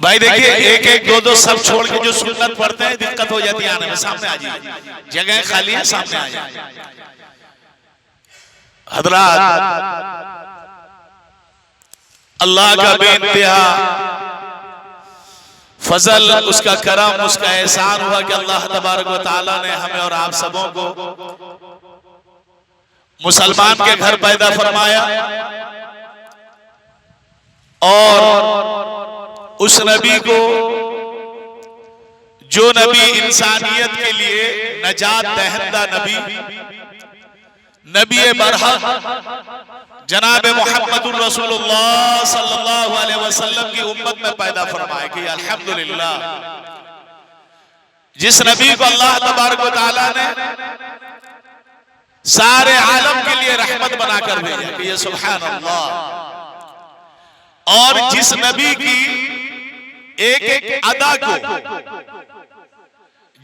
भाई देखिए एक एक दो दो सब छोड़ के जो सुन्नत पढ़ते हैं दिक्कत हो जाती है आने में सामने आ जाइए जगह खाली है सामने आ जाइए हजरात अल्लाह का बेइंतहा फजल उसका करम उसका एहसान हुआ कि अल्लाह तबारक व तआला ने हमें और आप सबों को मुसलमान के घर पैदा फरमाया और उस नबी को जो नबी इंसानियत के लिए नजात दहंदा नबी बरहक जनाब मुहम्मदुर रसूलुल्लाह सल्लल्लाहु अलैहि वसल्लम की उम्मत में पैदा फरमाया कि अल्हम्दुलिल्लाह जिस नबी को अल्लाह तबारक व तआला ने सारे आलम के लिए रहमत बनाकर भेजा कि ये सुभान अल्लाह और जिस नबी की एक एक अदा को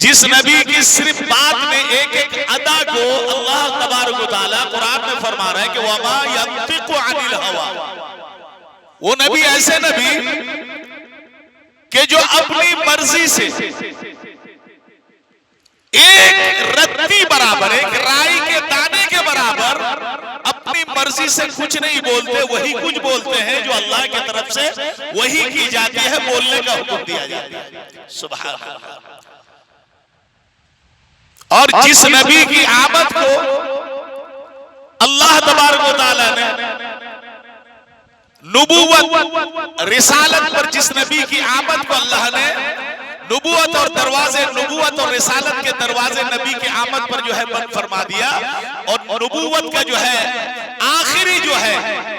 जिस नबी की सिर्फ बात में एक एक अदा को अल्लाह तबारक व तआला कुरान में फरमा रहा है कि वमा यंतिकु अनिल हवा वो नबी ऐसे नबी कि जो अपनी मर्जी से एक रत्ती बराबर एक राई के दाने के बराबर अपनी मर्जी से कुछ नहीं बोलते वही कुछ बोलते हैं जो अल्लाह की तरफ से वही की जाती है बोलने का हुक्म दिया जाता है सुभान अल्लाह और जिस नबी की आमद को अल्लाह तबारक व तआला ने नबूवत रिसालत पर जिस नबी की आमद को अल्लाह ने नबूवत और दरवाजे नबूवत और रिसालत के दरवाजे नबी की आमद पर जो है बंद फरमा दिया और नबूवत का जो है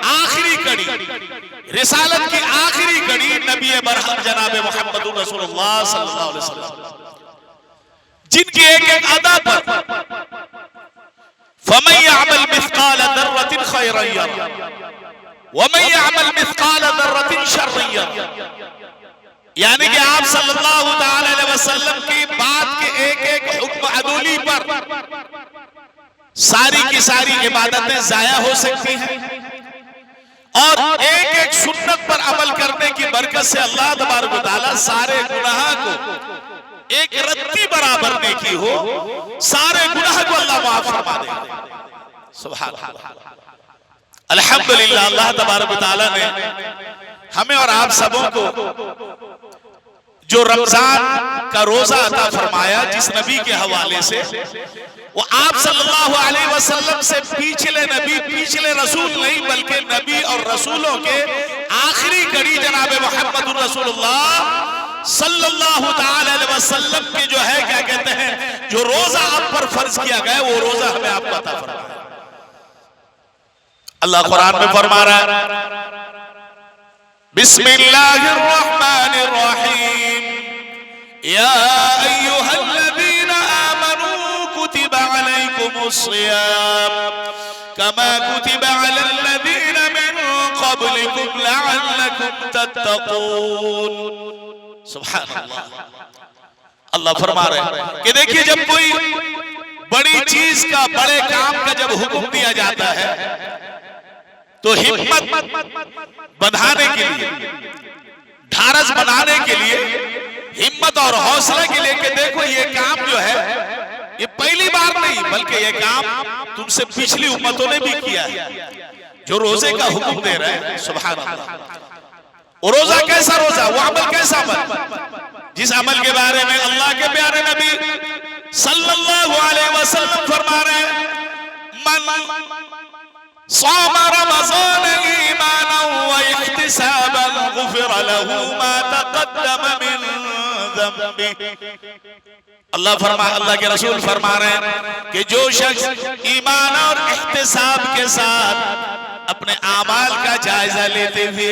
आखिरी कड़ी रिसालत की आखिरी कड़ी नबी बरहक जनाब मुहम्मदुर रसूलुल्लाह सल्लल्लाहु अलैहि वसल्लम जिनकी एक एक अदा पर फमन यअमल मिस्काल दर्रतिन खैरन यरा वमन यअमल मिस्काल दर्रतिन शर्रन यरा यानी कि आप सल्लल्लाहु ताला अलैहि वसल्लम की बात के एक एक हुक्म अदूली पर सारी की सारी इबादतें जाया हो सकती हैं और एक एक सुन्नत पर अमल करने की बरकत से अल्लाह तबारक व तआला सारे गुनाह को एक रत्ती बराबर नेकी हो सारे गुनाह को अल्लाह माफ फरमा दे सुभान अल्लाह अल्हम्दुलिल्लाह अल्लाह तबारक व तआला ने हमें और आप सबों को जो रमजान का रोजा अता फरमाया जिस नबी के हवाले से वो आप सल्लल्लाहु अलैहि वसल्लम से पिछले रसूल नहीं बल्कि नबी और रसूलों के आखिरी कड़ी जनाब मुहम्मदुर रसूलुल्लाह सल्लल्लाहु ताला अलैहि वसल्लम के जो है क्या कहते हैं जो रोजा आप पर फर्ज किया गया वो रोजा हमें आपको अता फरमाया अल्लाह कुरान में फरमा रहा है बिस्मिल्लाहिर्रहमानिर्रहीम या अय्युहल्लज़ीना आमनू कुतिबा अलैकुमुस्सियाम कमा कुतिबा अलल्लज़ीना मिन क़ब्लिकुम लअल्लकुम तत्तक़ून सुभान अल्लाह अल्लाह फरमा रहे हैं कि देखिए जब कोई बड़ी चीज का, बड़े काम का जब हुक्म दिया जाता है तो हिम्मत बढ़ाने के लिए, ढारस बनाने के लिए, हिम्मत और हौसला के लिए कि देखो ये काम जो है ये पहली बार नहीं बल्कि ये काम तुमसे पिछली उम्मतों ने भी किया है। जो रोजे का हुक्म दे रहे हैं, सुभान अल्लाह, वो रोजा कैसा रोजा, वो अमल कैसा अमल, जिस अमल के बारे में अल्लाह के प्यारे नबी सल्लल्लाहु अलैहि वसल्लम फरमा रहे हैं, मन साम रमज़ान ईमानन व इहतिसाबन गुफ़िर लहू मा तक़द्दम मिन ज़ंबि। अल्लाह के रसूल फरमा रहे हैं कि जो शख्स ईमान और इहतिसाब के साथ अपने आमाल का जायजा लेते हुए,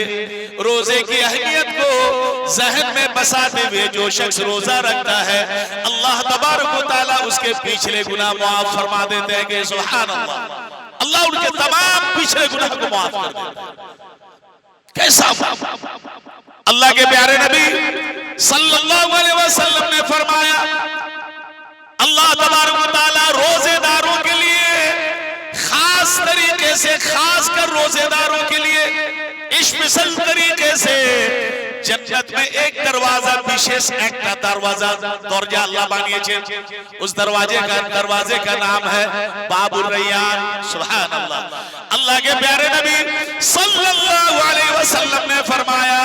रोजे की अहमियत को जहन में बसाते हुए जो शख्स रोजा रखता है, अल्लाह तबारक व तआला उसके पिछले गुनाह माफ फरमा देते हैं कि सुभान अल्लाह, अल्लाह उनके तमाम पिछले गुनाह को माफ कर देता है। कैसा अल्लाह के प्यारे नबी सल्लल्लाहु अलैहि वसल्लम ने फरमाया, अल्लाह तबारक व तआला रोजेदारों के लिए खास तरीके से, खास कर रोजेदारों के लिए स्पेशल तरीके से जन्नत में एक दरवाजा, विशेष एक दरवाजा दर्जा अल्लाह बानिए, उस दरवाजे का नाम है बाबुर रैयान। सुभान अल्लाह। अल्लाह के प्यारे नबी सल्लल्लाहु अलैहि वसल्लम ने फरमाया,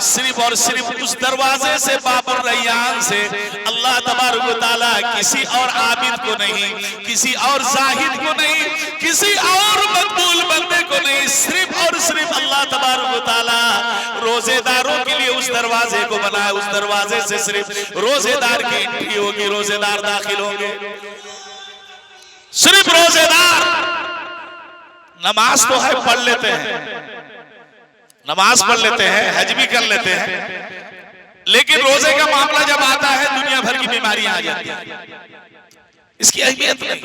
सिर्फ और सिर्फ उस दरवाजे से, बाबुर रैयान से अल्लाह तबारक व तआला किसी और आबिद को नहीं, किसी और जाहिद को नहीं, किसी और मकबूल बंदे को नहीं, सिर्फ और सिर्फ अल्लाह तबारक व तआला रोजेदारों के लिए उस दरवाजे को बनाया। उस दरवाजे से सिर्फ रोजेदार की एंट्री होगी, रोजेदार दाखिल होंगे, सिर्फ रोजेदार। नमाज तो है पढ़ लेते हैं, नमाज पढ़ लेते हैं, हज भी कर लेते हैं, लेकिन रोजे का मामला जब आता है दुनिया भर की बीमारियां आ जाती हैं, इसकी अहमियत नहीं।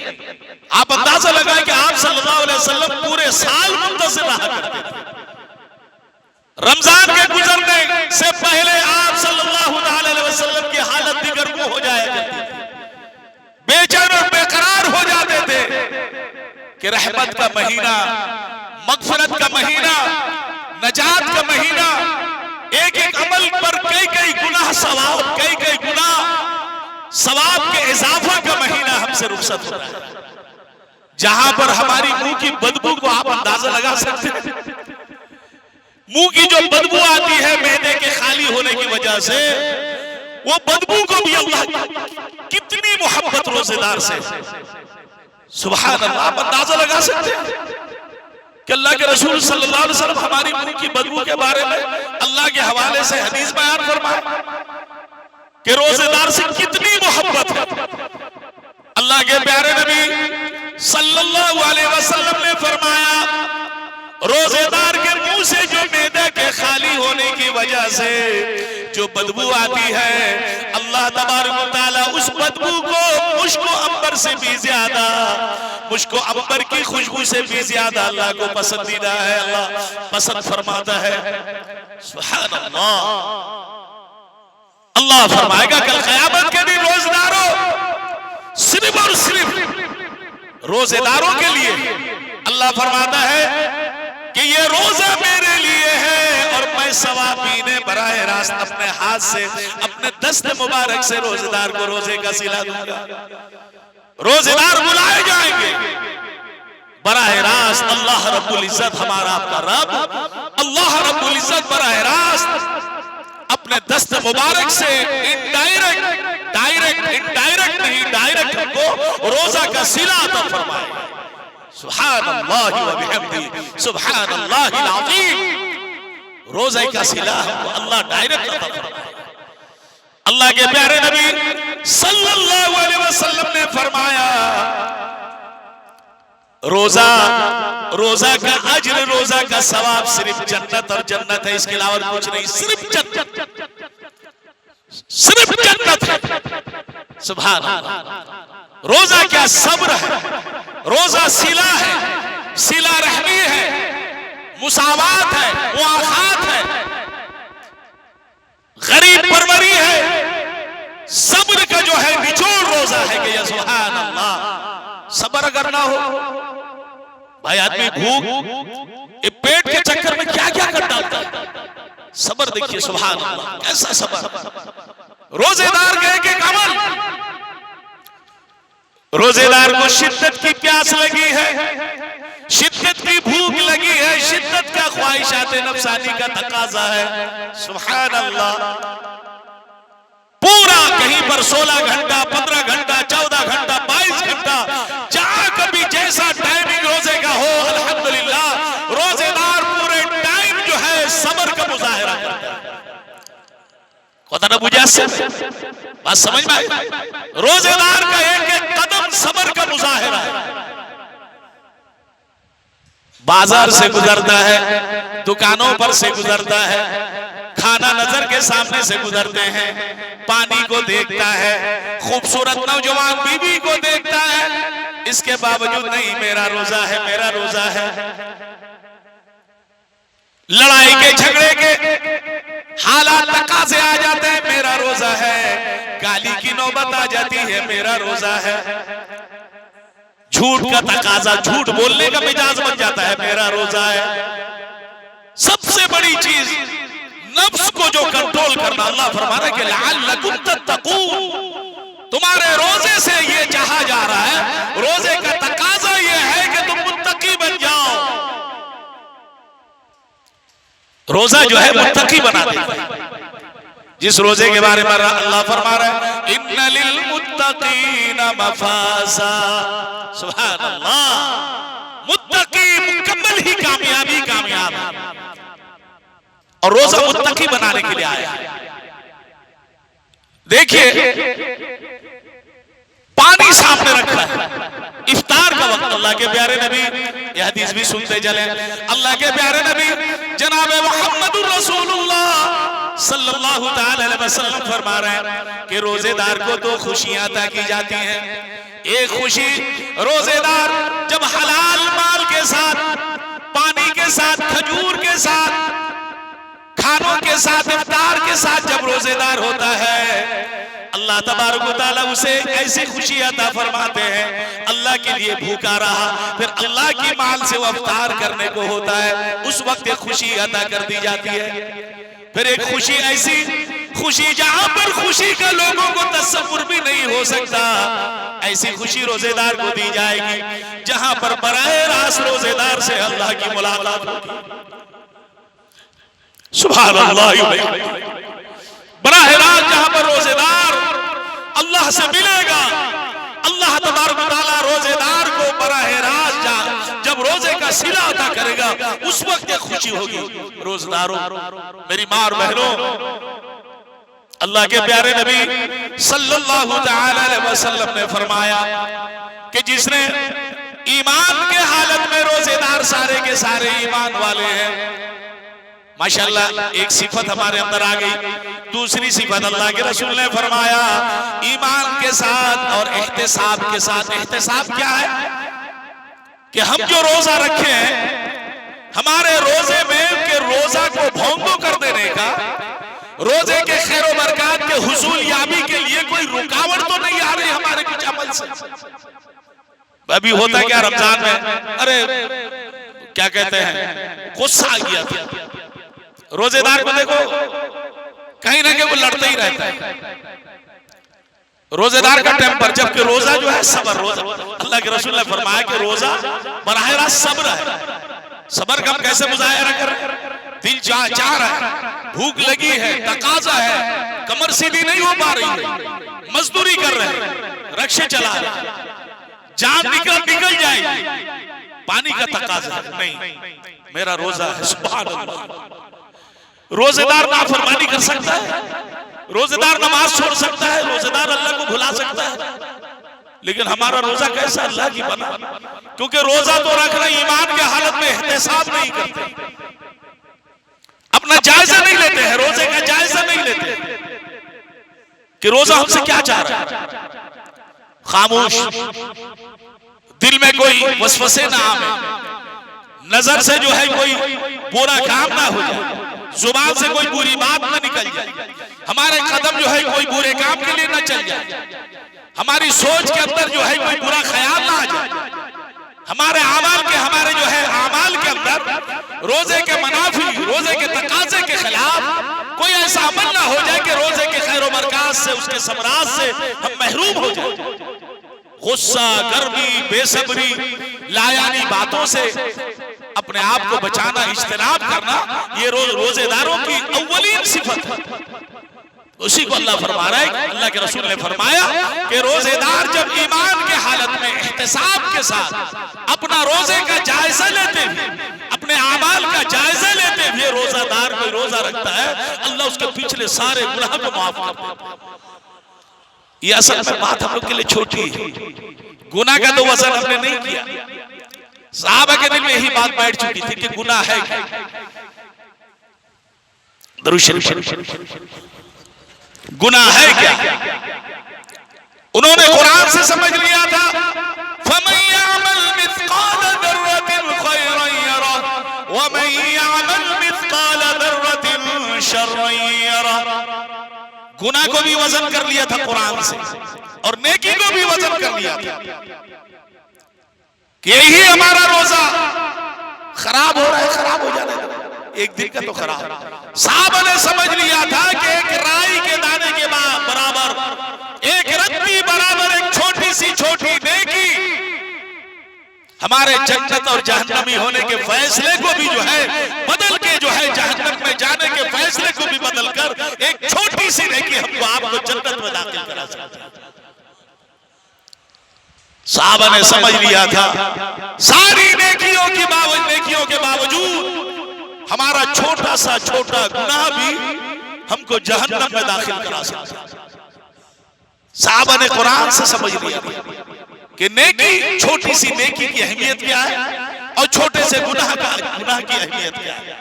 आप अंदाजा लगाएं कि आप सल्लल्लाहु अलैहि वसल्लम पूरे साल मुंतज़िर रहा करते थे। रमजान के गुजरने से पहले आप सल्लल्लाहु अलैहि वसल्लम की हालत दिगरगू हो जाया करती थी, बेचैन और बेकरार हो जाते थे कि रहमत का महीना, मगफिरत का महीना, नजात का महीना, एक एक अमल पर कई कई गुनाह सवाब, कई कई गुनाह सवाब के इजाफा का महीना हमसे रुखसत हो रहा है। जहां पर हमारी मुंह की बदबू को आप अंदाजा लगा सकते हैं, मुंह की जो बदबू आती है मैदे के खाली होने की वजह से, वो बदबू को भी अल्लाह कितनी मोहब्बत रोजेदार से, सुभान अल्लाह, आप अंदाजा लगा सकते हैं कि अल्लाह के रसूल सल्लल्लाहु अलैहि वसल्लम हमारी मुंह की बदबू के बारे में अल्लाह के हवाले से हदीस बयान फरमाए कि रोजेदार से कितनी मोहब्बत है। अल्लाह के प्यारे नबी सल्लल्लाहु अलैहि वसल्लम ने फरमाया, रोजेदार के मुंह से जो मैदे के खाली होने की वजह से जो बदबू आती है, अल्लाह तबारक व तआला उस बदबू को मुश्को अंबर से भी ज्यादा, मुश्को अंबर की खुशबू से भी ज्यादा अल्लाह को पसंदीदा है, अल्लाह पसंद फरमाता है। सुभान अल्लाह। अल्लाह फरमाएगा कल क़यामत के दिन रोजेदारों, सिर्फ और सिर्फ रोजेदारों के लिए अल्लाह फरमाता है कि ये रोजा मेरे लिए है और मैं सवाब पीने बराह रास्त अपने हाथ से, अपने दस्त मुबारक से रोजेदार को रोजे का सिला दूंगा। रोजेदार बुलाए जाएंगे बराह रास्त, अल्लाह रब्बुल इज्जत, हमारा आपका रब अल्लाह रब्बुल इज्जत बराह रास्त अपने दस्त मुबारक से इनडायरेक्ट, डायरेक्ट, इनडायरेक्ट नहीं, डायरेक्ट हमको रोजा का सिला अता फरमाएगा। सुभान अल्लाह व बिहम्दी, सुभान अल्लाहिल अज़ीम। रोजे का सिला हमको अल्लाह डायरेक्ट अता फरमाएगा। अल्लाह के प्यारे नबी सल्लल्लाहु अलैहि वसल्लम ने फरमाया, रोजा, रोजा का अज्र, रोजा का सवाब सिर्फ जन्नत और जन्नत है, इसके अलावा कुछ नहीं, सिर्फ जन्नत, सिर्फ जन्नत है। सुभान अल्लाह। रोजा क्या सब्र है, रोजा सिला है, सिला रहमी है, मुसावात है, मुआखात है, गरीब परवरी है, सब्र का जो है निचोड़ रोजा है कि या सुभान अल्लाह, सब्र अगर ना हो भाई, आदमी भूख पेट के चक्कर में क्या क्या कर डालता है। सब्र देखिए सुभान अल्लाह, कैसा सब्र। रोजेदार के एक अमल, रोजेदार को शिद्दत की प्यास लगी है, शिद्दत की भूख लगी है, शिद्दत का ख्वाहिशात नफ्सानी का तकाजा है। सुभान अल्लाह, पूरा कहीं पर 16 घंटा, 15 घंटा, 14 घंटा, 22 घंटा, जहां कभी जैसा टाइमिंग रोजे का हो, अल्हम्दुलिल्लाह रोजेदार पूरे टाइम जो है सब्र का मुजाहिरा करता है। ना बुझा से बात समझ में आई? रोजेदार का एक एक कदम सब्र का मुजाहिरा है। बाजार से गुजरता है, दुकानों पर से गुजरता है, खाना नजर के सामने से गुजरते हैं, पानी को देखता है, खूबसूरत नौजवान बीवी को देखता है, इसके बावजूद नहीं मेरा रोजा है, मेरा रोजा है। लड़ाई के झगड़े के हालात तकाज़े आ जाते हैं, मेरा रोजा है। गाली की नौबत आ जाती है, मेरा रोजा है। झूठ का तकाजा, झूठ बोलने का मिजाज बन जाता है, मेरा रोजा है। सबसे बड़ी चीज नफ्स को जो कंट्रोल करना, अल्लाह फरमा रहा है कि लअल्लकुम तत्तकून, तुम्हारे रोजे से ये चाहा जा रहा है, रोजे का तकाजा ये है कि तुम मुत्तकी बन जाओ। रोजा जो है मुत्तकी बना देता है। जिस रोजे के बारे में अल्लाह फरमा रहा है इन्ना लिल मुत्तकीना मफाजा, सुभान अल्लाह, मुत्तकी मुकम्मल ही कामयाबी कामयाब है। और रोजा मुत्तकी बनाने के लिए आया। देखिए पानी सामने रखा है, इफ्तार का वक्त, अल्लाह के प्यारे नबी, यह हदीस भी सुनते चले, अल्लाह के प्यारे नबी जनाब मुहम्मदुर रसूलुल्लाह सल्लल्लाहु ताला अलैहि वसल्लम फरमा रहे हैं कि रोजेदार को दो खुशियां अता की जाती हैं। एक खुशी रोजेदार जब हलाल माल के साथ, पानी के साथ, खजूर के साथ, खानों के साथ, इफ्तार के साथ जब रोजेदार होता है, अल्लाह तबारक व तआला उसे ऐसी खुशी अता फरमाते हैं। अल्लाह के लिए भूखा रहा, फिर अल्लाह की माल से वो इफ्तार करने को होता है, उस वक्त एक खुशी अता कर दी जाती है। फिर एक खुशी, ऐसी खुशी जहां पर खुशी का लोगों को तसव्वुर भी नहीं हो सकता, ऐसी खुशी रोजेदार को दी जाएगी जहां पर बराए रास्त रोजेदार से अल्लाह की मुलाकात होगी। सुभान अल्लाह, बराए रास्त जहां पर रोजेदार अल्लाह से मिलेगा, अल्लाह तबारक व तआला रोजेदार को बराए रास्त जब रोजे का सिला अता करेगा, उस वक्त एक खुशी होगी। रोजेदारों, मेरी मां और बहनों, अल्लाह के प्यारे नबी सल्लल्लाहु ताला अलैहि वसल्लम ने फरमाया कि जिसने ईमान के हालत में, रोजेदार सारे के सारे ईमान वाले हैं, माशाअल्लाह एक सिफत हमारे अंदर आ गई। दूसरी सिफत अल्लाह के रसूल ने फरमाया ईमान के साथ और एहतिसाब के साथ। एहतिसाब क्या है कि हम जो रोजा रखे हैं, हमारे रोजे में के रोजा को भोंगो कर देने का, रोजे के खैर व बरकत के हुसूल याबी के लिए कोई रुकावट तो नहीं आ रही हमारे कुछ अमल से। अभी होता क्या रमजान में, अरे क्या कहते हैं, गुस्सा आ गया था, रोजेदार को देखो कहीं ना कहीं वो लड़ता ही रहता है, रोजेदार का टेम्पर, जबकि रोजा जो है सब्र। रोजा, अल्लाह के रसूल ने फरमाया कि रोजा बराह रास्त सब्र है। सब्र का हम कैसे मुजाहिरा करें? दिल चाह रहा है, भूख लगी है, तकाजा है, कमर सीधी नहीं हो पा रही है, मजदूरी कर रहे हैं, रक्शे चला रहे हैं, जान निकल जाएगी, पानी का तकाजा नहीं, मेरा रोजा है। सुभान अल्लाह, रोजेदार नाफरमानी कर सकता है, रोजेदार नमाज छोड़ सकता है, रोजेदार अल्लाह को भुला सकता है, लेकिन हमारा रोजा कैसा अल्लाह की बना? क्योंकि रोजा तो रख रहे ईमान के हालत में एहतिसाब नहीं करते, अपना जायजा नहीं लेते हैं, रोजे का जायजा नहीं लेते कि रोजा हमसे क्या चाह रहा है। खामोश, दिल में कोई वसवसे ना आवे, नजर से जो है कोई बुरा काम ना हो जाए, जुबान से कोई बुरी बात न निकल जाए, हमारे कदम जो है कोई बुरे काम के लिए न चल जाए, हमारी सोच के अंदर जो है कोई बुरा ख्याल ना आ जाए, हमारे आमाल जो है आमाल के अंदर रोजे के मनाफी, रोजे के तकाजे के खिलाफ कोई ऐसा अमल ना हो जाए कि रोजे के खैर बरकत से, उसके समरात से हम महरूम हो जाए। गुस्सा, गर्मी, बेसब्री, लायानी बातों से अपने आप को बचाना, इज्तिनाब करना, ये रोजेदारों की अव्वलीन सिफत है। उसी को अल्लाह फरमा रहा है, अल्लाह के रसूल ने फरमाया कि रोजेदार जब ईमान के हालत में एहतिसाब के साथ अपना रोजे का जायजा लेते हुए, अपने आमाल का जायजा लेते हुए रोजादार कोई रोजा रखता है, अल्लाह उसके पिछले सारे गुनाह को माफ कर देता है। ये असल में बात हम लोग के लिए छोटी है, गुनाह का तो वजन हमने नहीं किया। सहाबा के दिल में यही बात बैठ चुकी थी कि गुनाह है क्या। दरूद शरीफ गुनाह है क्या, उन्होंने कुरान से समझ लिया था। फमन यअमल मिस्काल दर्रतिन खैरन यरा वमन यअमल मिस्काल दर्रतिन शर्रन यरा। गुनाह को भी वजन कर लिया था कुरान से और नेकी को भी वजन कर लिया था कि यही हमारा रोजा खराब हो रहा है, खराब हो जाने दो, एक दिन का तो खराब। साहब ने समझ लिया था कि एक राई के दाने के बराबर, एक रत्ती बराबर, एक छोटी सी छोटी नेकी हमारे जन्नत और जहन्नमी होने के फैसले को भी जो है बदल के, जो है जहन्नम में जाने के फैसले को भी बदल कर एक छोटी सी नेकी हमको आपको जन्नत में दाखिल करा सकती है। साहबा ने समझ लिया था सारी नेकियों के बावजूद हमारा छोटा सा छोटा गुनाह भी हमको जहन्नम में दाखिल करा सकता है। साहबा ने कुरान से समझ लिया कि नेकी, छोटी सी नेकी की अहमियत क्या है और छोटे से गुनाह की अहमियत क्या है,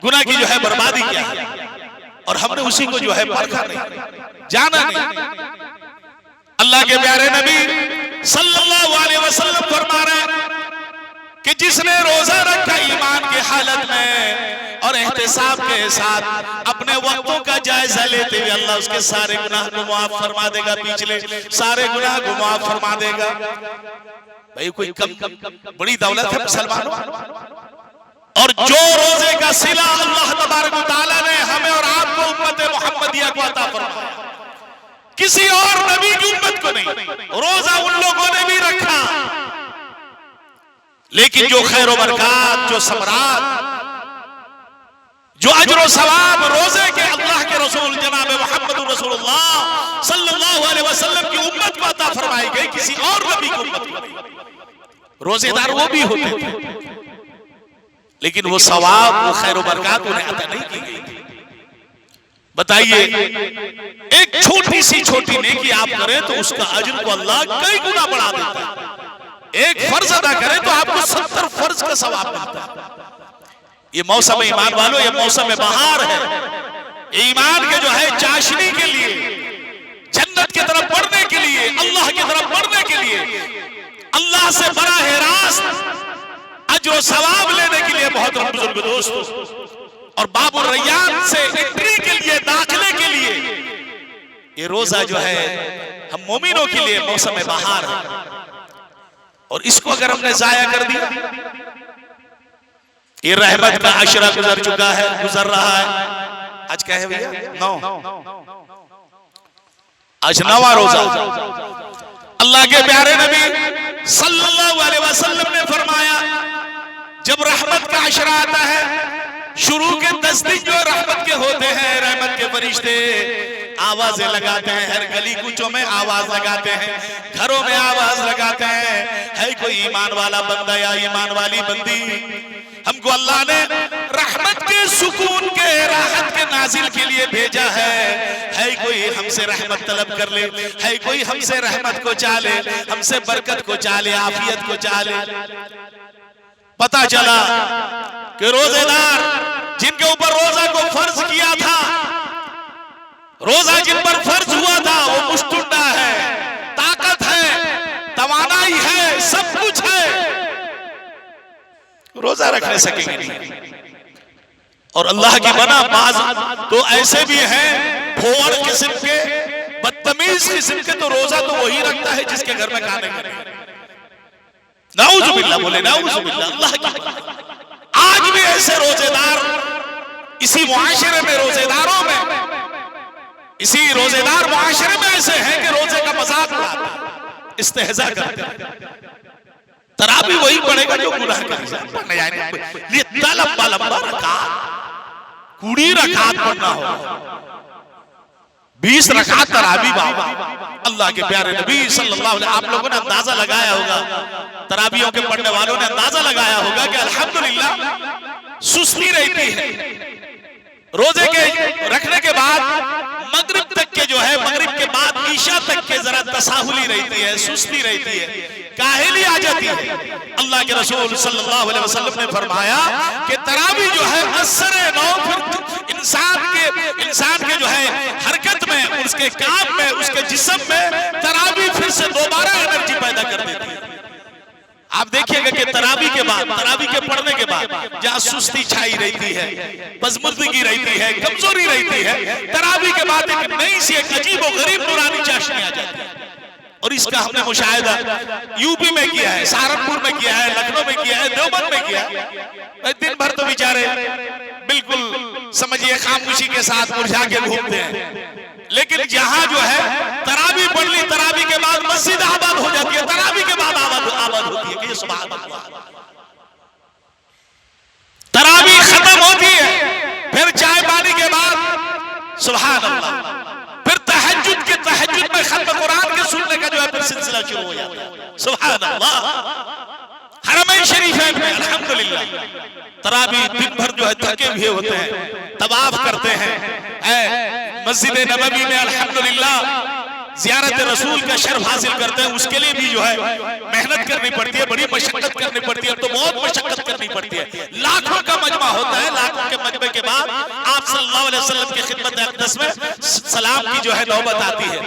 गुनाह की जो है बर्बादी क्या है, और हमने उसी को जो है परखा नहीं, जाना नहीं। अल्लाह के प्यारे नबी सल्लल्लाहु अलैहि वसल्लम फरमा रहे हैं कि जिसने रोजा रखा ईमान के हालत में और एहतिसाब के साथ अपने वक्तों का जायजा लेते हुए, अल्लाह उसके सारे गुनाह को माफ फरमा देगा, पिछले सारे गुनाह को माफ फरमा देगा। भाई कोई कम बड़ी दौलत है मुसलमानों, और जो रोजे का सिला अल्लाह तबारक व तआला ने हमें और आपको उम्मत मुहम्मदिया को अता फरमाया, किसी और नबी की उम्मत को नहीं। रोजा उन लोगों ने भी रखा, लेकिन जो खैर व बरकत, जो समरात, जो अजर व सवाब रोजे के अल्लाह के रसूल जनाब मुहम्मद रसूलुल्लाह सल्लल्लाहु अलैहि वसल्लम की उम्मत को अता फरमाई गई, किसी और नबी की उम्मत को नहीं। रोजेदार वो भी होते थे, लेकिन वो सवाब, वो खैर व बरकत उन्हें अता नहीं की गई। बताइए, एक छोटी सी छोटी नेकी आप करें तो उसका अजर को अल्लाह कई गुना बढ़ा देता है। एक फर्ज अदा करें तो आपको 70 फर्ज का सवाब मिलता है। ये मौसम ईमान वालों, ये मौसम बहार है, ईमान के जो है चाशनी के लिए, जन्नत की तरफ बढ़ने के लिए, अल्लाह की तरफ बढ़ने के लिए, अल्लाह से बराह रास्त अजर सवाब लेने के लिए बहुत बुजुर्ग दोस्त, और बाबुर रैयान से एंट्री के लिए, दाखिले के लिए ये रोजा जो है हम मोमिनों के लिए मौसम बहार है। और इसको अगर हमने जाया कर दिया, ये रहमत का अशरा गुजर चुका है, गुजर रहा है। आज क्या है भैया? 9, आज 9वां रोजा। अल्लाह के प्यारे नबी सल्लल्लाहु अलैहि वसल्लम ने फरमाया, जब रहमत का अशरा आता है, शुरू के 10 दिन जो रहमत के होते हैं, रहमत के फरिश्ते आवाजें लगाते हैं, हर गली कूचों में आवाज लगाते हैं, घरों में आवाज लगाते हैं, है कोई ईमान वाला बंदा या ईमान वाली बंदी, हमको अल्लाह ने रहमत के, सुकून के, राहत के नाजिल के लिए भेजा है कोई हमसे रहमत तलब कर ले, है कोई हमसे रहमत को चाह ले, हमसे बरकत को चाह ले, आफियत को चाह ले। पता चला कि रोजेदार जिनके ऊपर रोजा को फर्ज किया था, रोजा जिन पर फर्ज हुआ था, वो मुस्तुंडा है, ताकत है, तवानाई है, सब कुछ है, रोजा रख नहीं सकेंगे नहीं। और अल्लाह की बना बाज तो ऐसे भी हैं भोअड़ किस्म के, बदतमीज किस्म के, तो रोजा तो वही रखता है जिसके घर में खाने का नहीं। नाउजुबिल्लाह बोले, नाउजुबिल्लाह। अल्लाह की आज भी ऐसे रोजेदार इसी मुआशरे में, रोजेदारों में, इसी रोजेदार मुआशरे में ऐसे हैं कि रोजे का मजाक उड़ाते हैं, इस्तेहजा करते हैं। तरावी वही पड़ेगा जो गुनाह पढ़ने जाए। इतना लंबा लंबा रकात, 20 रकात पढ़ना हो, 20 रकात तरावी। बाबा अल्लाह के प्यारे नबी सल्लल्लाहु अलैहि, आप लोगों ने अंदाजा लगाया होगा, तरावियों के पढ़ने वालों ने अंदाजा लगाया होगा कि अल्हम्दुलिल्लाह सुस्ती रहती है रोजे के रखने के बाद, मगरिब तक के जो है, मगरिब के बाद ईशा तक के जरा तसाहुली रहती है, सुस्ती रहती है, काहिली आ जाती है। अल्लाह के रसूल सल्लल्लाहु अलैहि वसल्लम ने फरमाया कि तरावी जो है असरे नौ, फिर इंसान के जो है हरकत में, उसके काम में, उसके जिस्म में तरावी फिर से दोबारा एनर्जी पैदा कर देती है। आप देखिएगा कि तरावी के बाद, तरावी के पढ़ने के बाद जहाँ सुस्ती छाई रहती है, बज़मुर्दगी रहती है, कमजोरी रहती है, तरावी के बाद एक नई सी, एक अजीब और गरीब नूरानी चाशनी आ जाती है। और इसका हमने मुशाहिदा यूपी में किया है, सहारनपुर में किया है, लखनऊ में किया है, देवबंद में किया है। दिन भर तो बेचारे बिल्कुल समझिए खामोशी के साथ मुरझा के घूमते हैं, लेकिन जहां जो है तरावी पढ़ ली, तरावी के बाद मस्जिद आबाद हो जाती है, तरावी के बाद आबाद होती है। कि सुभान अल्लाह, तरावी खत्म होती है, फिर चाय पानी के बाद सुभान अल्लाह, फिर तहज्जुद में खत्म कुरान के सुनने का जो है फिर सिलसिला शुरू हो जाता है। सुभान अल्लाह। हरमैन शरीफैन में अल्हम्दुलिल्लाह तरावी दिन भर जो है थके हुए होते हैं, तवाफ करते हैं, मस्जिद नबवी में अल्हम्दुलिल्लाह ज़ियारत रसूल का शर्फ हासिल करते हैं। उसके लिए भी जो है मेहनत करनी पड़ती है, बड़ी मशक्कत करनी पड़ती है, तो बहुत मशक्कत करनी पड़ती है। लाखों का मजमा होता है, लाखों के मजमे के बाद आप सल्लल्लाहु अलैहि वसल्लम की खिदमत अक़दस में सलाम की जो है नौबत आती है।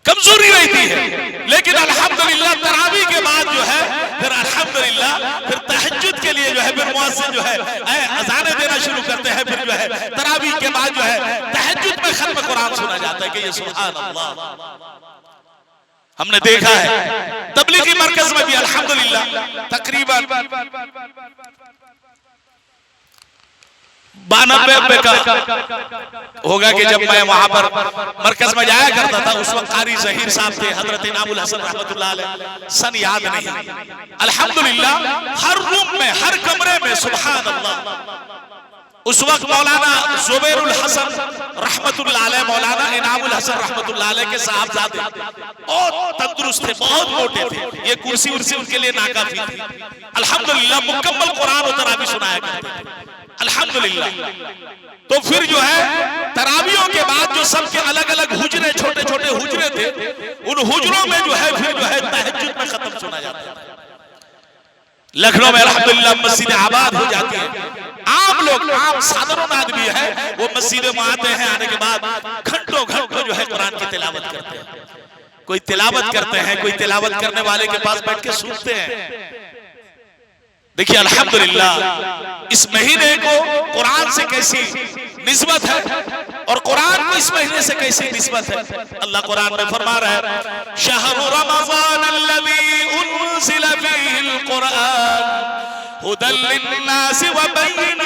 कमजोरी रहती है, लेकिन अल्हम्दुलिल्लाह तरावी के बाद जो है फिर अल्हम्दुलिल्लाह फिर तहज्जुद के लिए जो है फिर मुअज्जिन जो है अज़ानें देना शुरू करते हैं। फिर जो है तरावी के बाद जो है तहज्जुद में खत्म कुरान सुना जाता है। कि ये सुभान अल्लाह हमने देखा है। तबलीगी मरकज में भी अल्हम्दुलिल्लाह तकरीबन 92 का होगा कि जब मैं वहां पर मरकज में जाया करता था, उस वक्त कारी ज़हीर साहब थे, हजरत इनामुल हसन रहमतुल्लाह अलैह, सन याद नहीं। अल्हम्दुलिल्लाह हर रूम में, हर कमरे में सुभान अल्लाह उस वक्त मौलाना ज़ुबैरुल हसन रहमतुल्लाह अलैह, मौलाना इनामुल हसन रहमतुल्लाह अलैह के साहबजादे बहुत तंदुरुस्त थे, बहुत मोटे थे, ये कुर्सी उर्सी उनके लिए नाकाफी थी। अल्हम्दुलिल्लाह मुकम्मल कुरान और तरावी सुनाया करते थे अल्हम्दुलिल्लाह। तो फिर जो है तरावियों के बाद जो सबके अलग अलग हुजरे, छोटे छोटे हुजरे थे, उन हुजरों में जो है फिर जो है तहज्जुद में खत्म सुना जाता है। लखनऊ में अल्हम्दुलिल्लाह मस्जिद आबाद हो जाती है। आम लोग, आम साधारण आदमी है, वो मस्जिदों में आते हैं, आने के बाद घंटों घंटों जो है कुरान की तिलावत करते हैं। कोई तिलावत करते हैं, कोई तिलावत करने वाले के पास बैठ के सुनते हैं। देखिए अल्हम्दुलिल्लाह इस महीने को कुरान से कैसी निस्बत है और कुरान को इस महीने से कैसी निस्बत है। अल्लाह कुरान में फरमा रहा है, शहरु रमज़ान अल्लज़ी उन्ज़िला फ़ीहिल कुरान हुदल लिन्नास व बय्यिनातिन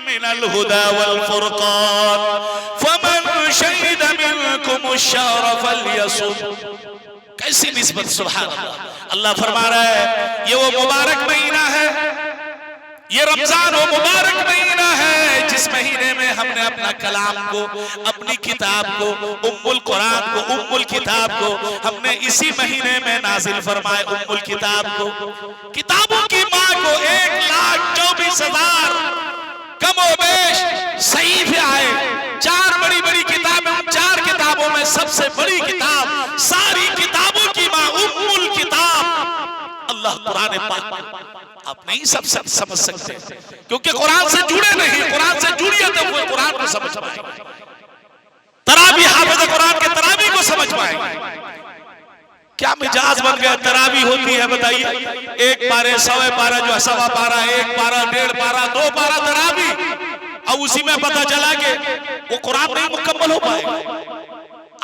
मिनल हुदा वल फुरक़ान फमन शहिद मिनकुमुश-शहरा फलयसुम। कैसी निस्बत, सुभान अल्लाह। अल्लाह फरमा रहा है ये वो मुबारक महीना है, ये रमजान वो मुबारक महीना है जिस महीने में हमने अपना कलाम को, अपनी किताब को, उम्मुल कुरान को, उम्मुल किताब को हमने इसी महीने में नाजिल फरमाए। उम्मुल किताब को, किताबों की माँ को 1,24,000 कमोबेश सहीफे आए, 4 बड़ी बड़ी किताबें, 4 किताबों में सबसे बड़ी किताब, सारी किताबों की माँ उम्मुल किताब अल्लाह कुरान पाक। आप नहीं सब समझ सकते क्योंकि कुरान से जुड़े नहीं, कुरान से जुड़िए तो वो कुरान को समझ पाएंगे। तरावी हाफिज़ कुरान के तरावी को समझ पाएंगे। क्या मिजाज बन गया। तरावी होती है बताइए, एक पारे, सवा पारा, जो सवा पारा, एक पारा, 1.5 पारा, 2 पारा तरावी, अब उसी में पता चला कि वो कुरान नहीं मुकम्मल हो पाएगा।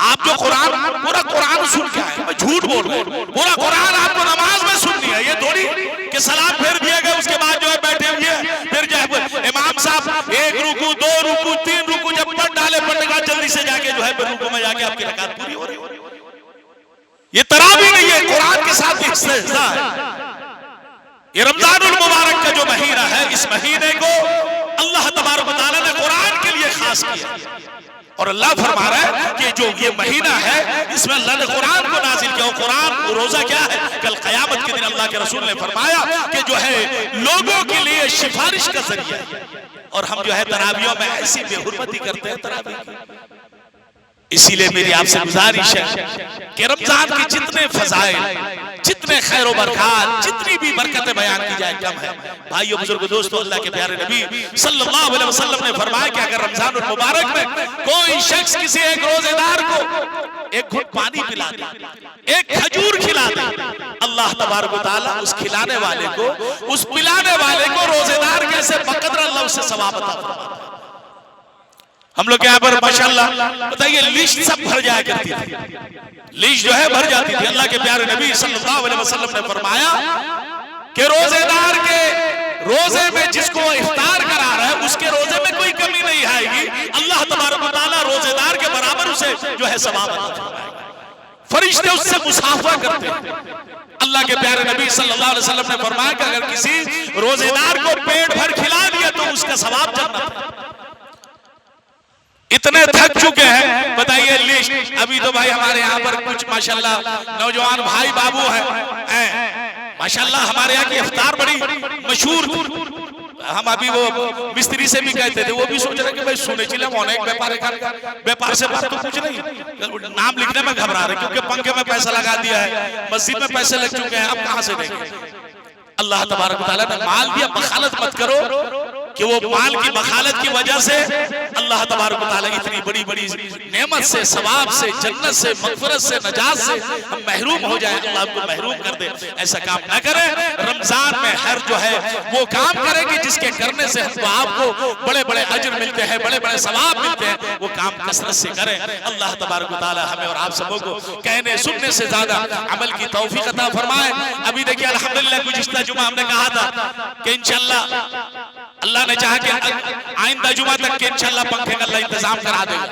आप जो कुरान, पूरा कुरान सुन के आए, मैं झूठ बोल रहा हूं, पूरा कुरान आपको नमाज में सुननी है। ये थोड़ी कि सलाम फेर दिया गया उसके बाद जो है बैठे हुए, फिर जो है इमाम साहब 1 रुकू, 2 रुकू, 3 रुकू जब पढ़ डाले, पढ़ने का जल्दी से जाके जो है रुकू में जाके आपकी रकात पूरी हो रही है। ये तरावी नहीं है, कुरान के साथ हिस्सा है। ये रमजानुल मुबारक का जो महीना है, इस महीने को अल्लाह तबारक व तआला ने कुरान के लिए खास किया। और अल्लाह फरमा रहा है कि जो ये महीना है, इसमें अल्लाह ने कुरान को नाजिल किया। कुरान रोजा क्या है? कल क़यामत के दिन अल्लाह के रसूल ने फरमाया कि जो है लोगों के लिए सिफारिश का जरिया है। और हम जो है तरावियों में ऐसी बेहुरमती करते हैं तरावी की। इसीलिए मेरी आपसे गुजारिश है कि रमजान की जितने फजाइल, जितने खैर बरकत, जितनी भी बरकतें बयान की जाए कम है। भाइयों बुजुर्ग दोस्तों, अल्लाह के प्यारे नबी सल्लल्लाहु अलैहि वसल्लम ने फरमाया कि अगर रमजानुल मुबारक में कोई शख्स किसी एक रोजेदार को एक घुट पानी पिला दे, एक खजूर खिला दे, अल्लाह तबारक व तआला उस खिलाने वाले को, उस पिलाने वाले को रोजेदार कैसे बकदर अल्लाह उसे सवाब अता फरमाता है। हम लोग यहाँ पर माशाल्लाह बताइए लिस्ट सब भर जाया करती थी, लिस्ट जो है भर जाती थी। अल्लाह के प्यारे नबी सल्लल्लाहु अलैहि वसल्लम ने फरमाया कि रोजेदार के रोजे में जिसको इफ्तार करा रहा है, उसके रोजे में कोई कमी नहीं आएगी। अल्लाह तबारक व तआला रोजेदार के बराबर उसे जो है सवाब अता फरमाएगा। फरिश्ते उससे मुसाफा करते हैं। अल्लाह के प्यारे नबी सल्लल्लाहु अलैहि वसल्लम ने फरमाया कि अगर किसी रोजेदार को पेट भर खिला दिया तो उसका सवाब जन्नत है। इतने थक चुके हैं, बताइए लिस्ट। अभी तो भाई हमारे यहाँ पर कुछ माशाल्लाह नौजवान भाई बाबू हैं, माशाल्लाह हमारे यहाँ की इफ्तार बड़ी मशहूर थी। हम अभी वो मिस्त्री से भी कहते थे, वो भी सोच रहे कि भाई सुने चिले अनेक व्यापार से बात तो कुछ नहीं, नाम लिखने में घबरा रहे क्योंकि पंखे में पैसा लगा दिया है, मस्जिद में पैसे लग चुके हैं, अब कहां से देंगे। अल्लाह तबारक व तआला ने माल दिया, बखालत मत करो कि वो माल की बखालत की वजह से अल्लाह तबारक व तआला इतनी बड़ी बड़ी नेमत से, सवाब से, जन्नत से, मग़फ़िरत से, नजात से हम महरूम हो जाए। अल्लाह हमको महरूम कर दे, ऐसा काम न करें। रमजान में हर जो है वो काम करेंगे जिसके करने से हमको आपको बड़े बड़े अजर मिलते हैं, बड़े बड़े सवाब मिलते हैं, वो काम कसरत से करें। अल्लाह तबारक व तआला हमें और आप सबों को कहने सुनने से ज्यादा अमल की तौफीक अता फरमाए। अभी देखिए अल्हम्दुलिल्लाह गुज़िश्ता जुमा हमने कहा था कि इंशाअल्लाह अल्लाह ने चाहा कि आइंदा जुमा तक के इंशाअल्लाह पंखे का अल्लाह इंतजाम करा देगा।